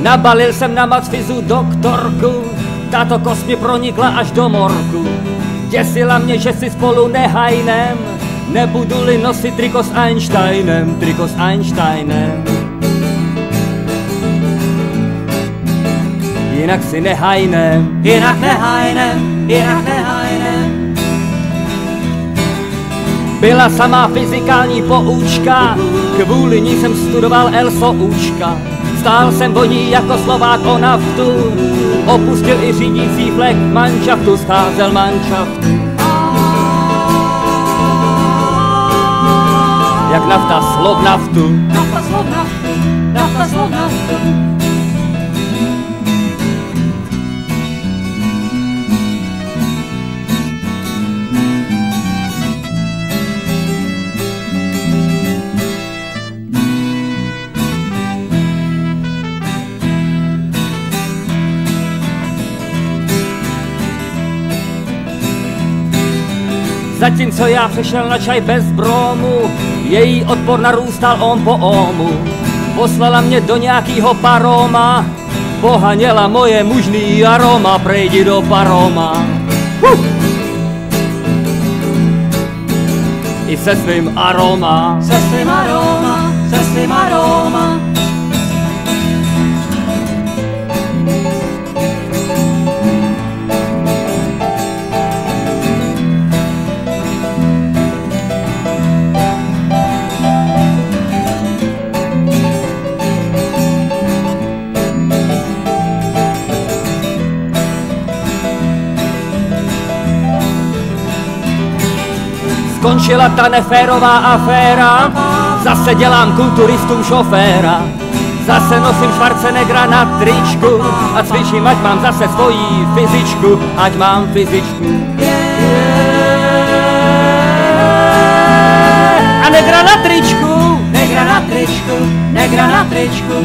Nabalil jsem na matfizu doktorku, tato kost mě pronikla až do morku. Děsila mě, že si spolu nehajnem, nebudu-li nosit triko s Einsteinem, triko s Einsteinem. Jinak si nehajnem, jinak nehajnem, jinak nehajnem. Byla samá fyzikální poučka, kvůli ní jsem studoval LSOUčka. Stál jsem voní jako Slovák o naftu, opustil i řídící flek manšaftu, scházel manšaft. Jak nafta slov naftu, Nafta slov naftu, nafta slov naftu. Zatímco já přešel na čaj bez bromu, její odpor narůstal ohm po ohmu. Poslala mě do nějakýho paroma, pohaněla moje mužný aroma, prejdi do paroma. I se svým aroma, se svým aroma, se svým aroma. Skončila ta neférová aféra, zase dělám kulturistům šoféra. Zase nosím Schwarzeneggera na tričku a cvičím, ať mám zase svojí fyzičku, ať mám fyzičku. A negra na tričku, negra na tričku, negra na tričku.